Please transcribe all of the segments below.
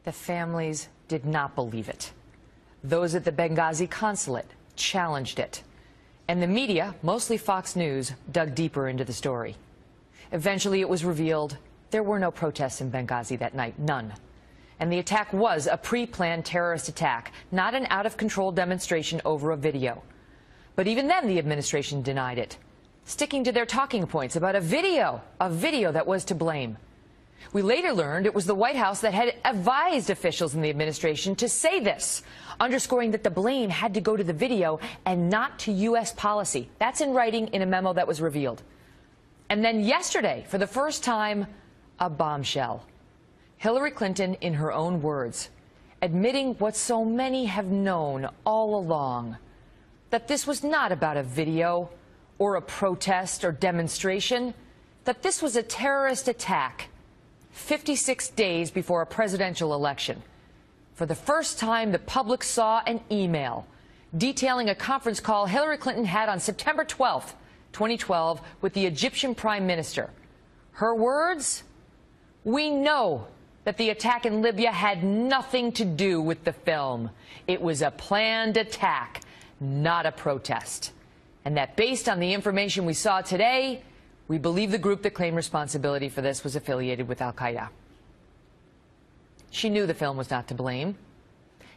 The families did not believe it. Those at the Benghazi consulate challenged it. And the media, mostly Fox News, dug deeper into the story. Eventually, it was revealed there were no protests in Benghazi that night, none. And the attack was a pre-planned terrorist attack, not an out-of-control demonstration over a video. But even then, the administration denied it, sticking to their talking points about a video that was to blame. We later learned it was the White House that had advised officials in the administration to say this, underscoring that the blame had to go to the video and not to U.S. policy. That's in writing in a memo that was revealed. And then yesterday, for the first time, a bombshell. Hillary Clinton, in her own words, admitting what so many have known all along, that this was not about a video or a protest or demonstration, that this was a terrorist attack 56 days before a presidential election. For the first time, the public saw an email detailing a conference call Hillary Clinton had on September 12th, 2012, with the Egyptian Prime Minister. Her words? "We know that the attack in Libya had nothing to do with the film. It was a planned attack, not a protest. And that based on the information we saw today, we believe the group that claimed responsibility for this was affiliated with al-Qaeda." She knew the film was not to blame,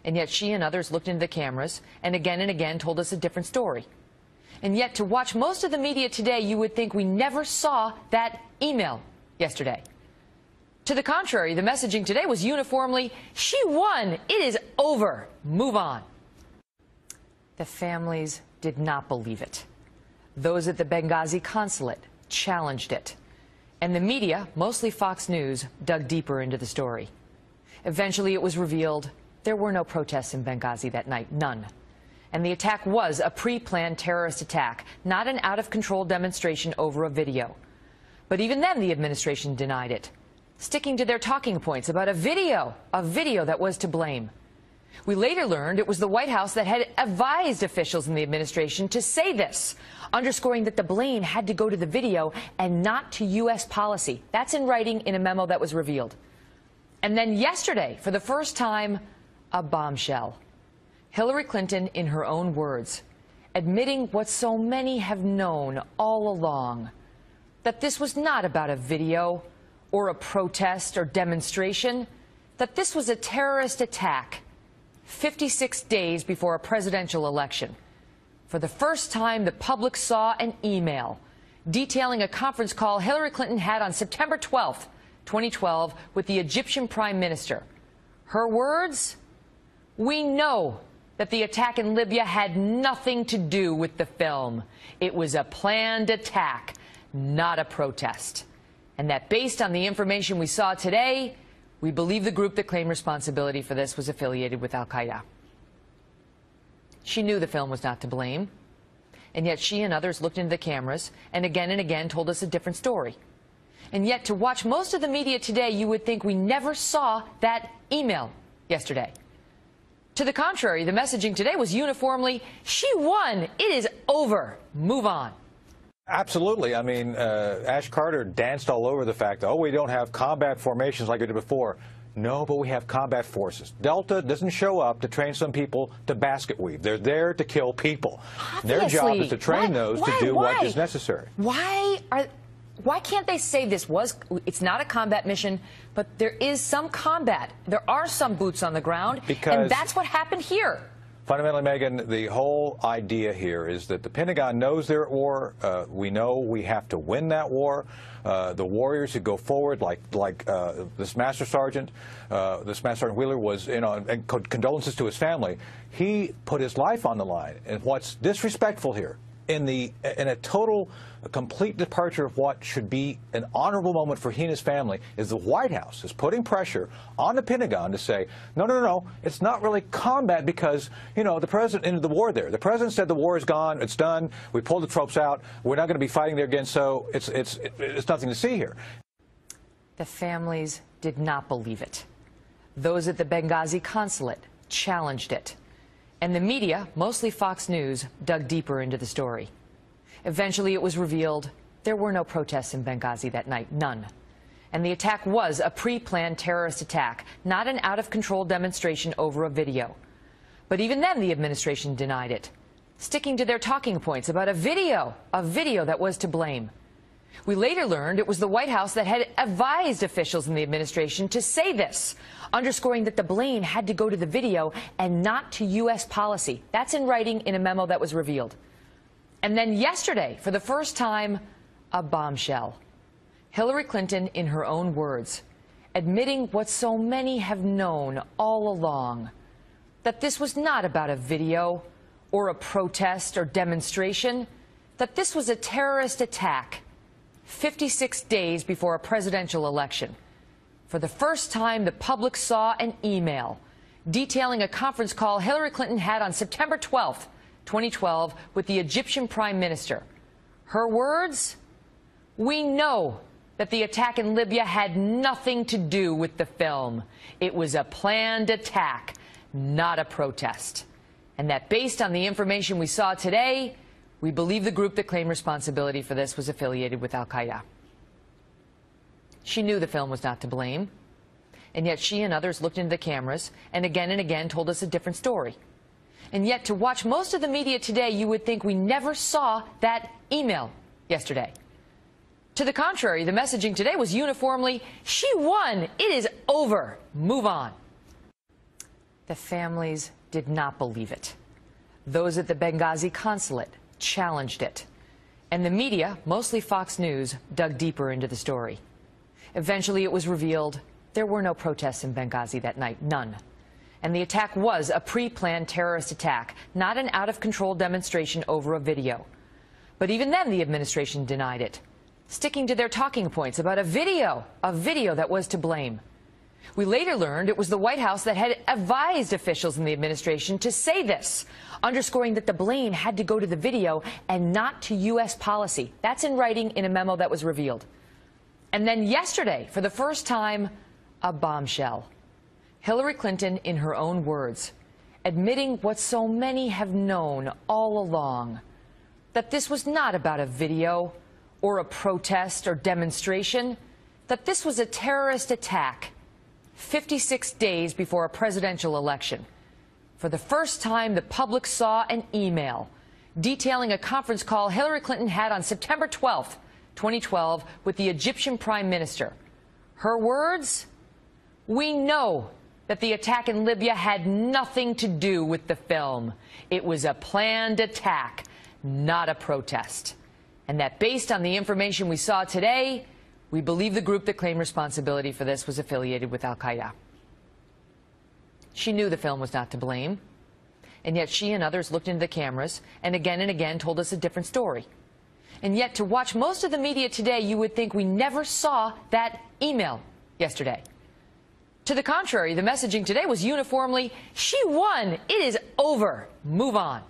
and yet she and others looked into the cameras and again told us a different story. And yet, to watch most of the media today, you would think we never saw that email yesterday. To the contrary, the messaging today was uniformly, "She won. It is over. Move on." The families did not believe it. Those at the Benghazi consulate challenged it. And the media, mostly Fox News, dug deeper into the story. Eventually, it was revealed there were no protests in Benghazi that night, none. And the attack was a pre-planned terrorist attack, not an out-of-control demonstration over a video. But even then, the administration denied it, sticking to their talking points about a video that was to blame. We later learned it was the White House that had advised officials in the administration to say this, underscoring that the blame had to go to the video and not to U.S. policy. That's in writing in a memo that was revealed. And then yesterday, for the first time, a bombshell. Hillary Clinton, in her own words, admitting what so many have known all along, that this was not about a video or a protest or demonstration, that this was a terrorist attack 56 days before a presidential election. For the first time, the public saw an email detailing a conference call Hillary Clinton had on September 12th, 2012, with the Egyptian Prime Minister. Her words? "We know that the attack in Libya had nothing to do with the film. It was a planned attack, not a protest. And that based on the information we saw today, we believe the group that claimed responsibility for this was affiliated with al-Qaeda." She knew the film was not to blame, and yet she and others looked into the cameras and again told us a different story. And yet, to watch most of the media today, you would think we never saw that email yesterday. To the contrary, the messaging today was uniformly, "She won. It is over. Move on." Absolutely. I mean, Ash Carter danced all over the fact that, oh, we don't have combat formations like we did before. No, but we have combat forces. Delta doesn't show up to train some people to basket weave. They're there to kill people. Obviously. Their job is to train those to do what is necessary. Why can't they say it's not a combat mission, but there is some combat. There are some boots on the ground, and that's what happened here. Fundamentally, Megyn, the whole idea here is that the Pentagon knows they're at war. We know we have to win that war. The warriors who go forward, like this Master Sergeant Wheeler was, and condolences to his family. He put his life on the line. And what's disrespectful here, in a complete departure of what should be an honorable moment for he and his family, is the White House is putting pressure on the Pentagon to say, no, it's not really combat because, the president ended the war there. The president said the war is gone, it's done, we pulled the troops out, we're not going to be fighting there again, so it's nothing to see here. The families did not believe it. Those at the Benghazi consulate challenged it. And the media, mostly Fox News, dug deeper into the story. Eventually, it was revealed there were no protests in Benghazi that night, none. And the attack was a pre-planned terrorist attack, not an out-of-control demonstration over a video. But even then, the administration denied it, sticking to their talking points about a video that was to blame. We later learned it was the White House that had advised officials in the administration to say this, underscoring that the blame had to go to the video and not to U.S. policy. That's in writing in a memo that was revealed. And then yesterday, for the first time, a bombshell. Hillary Clinton, in her own words, admitting what so many have known all along, that this was not about a video or a protest or demonstration, that this was a terrorist attack 56 days before a presidential election. For the first time, the public saw an email detailing a conference call Hillary Clinton had on September 12th, 2012, with the Egyptian Prime Minister. Her words? "We know that the attack in Libya had nothing to do with the film. It was a planned attack, not a protest. And that based on the information we saw today, we believe the group that claimed responsibility for this was affiliated with al-Qaeda." She knew the film was not to blame, and yet she and others looked into the cameras and again told us a different story. And yet, to watch most of the media today, you would think we never saw that email yesterday. To the contrary, the messaging today was uniformly, "She won. It is over. Move on." The families did not believe it. Those at the Benghazi consulate challenged it. And the media, mostly Fox News, dug deeper into the story. Eventually, it was revealed there were no protests in Benghazi that night, none. And the attack was a pre-planned terrorist attack, not an out-of-control demonstration over a video. But even then, the administration denied it, sticking to their talking points about a video that was to blame. We later learned it was the White House that had advised officials in the administration to say this, underscoring that the blame had to go to the video and not to U.S. policy. That's in writing in a memo that was revealed. And then yesterday, for the first time, a bombshell. Hillary Clinton, in her own words, admitting what so many have known all along, that this was not about a video or a protest or demonstration, that this was a terrorist attack 56 days before a presidential election. For the first time, the public saw an email detailing a conference call Hillary Clinton had on September 12th, 2012, with the Egyptian Prime Minister. Her words? "We know that the attack in Libya had nothing to do with the film. It was a planned attack, not a protest. And that based on the information we saw today, we believe the group that claimed responsibility for this was affiliated with al-Qaeda." She knew the film was not to blame, and yet she and others looked into the cameras and again told us a different story. And yet, to watch most of the media today, you would think we never saw that email yesterday. To the contrary, the messaging today was uniformly, "She won. It is over. Move on."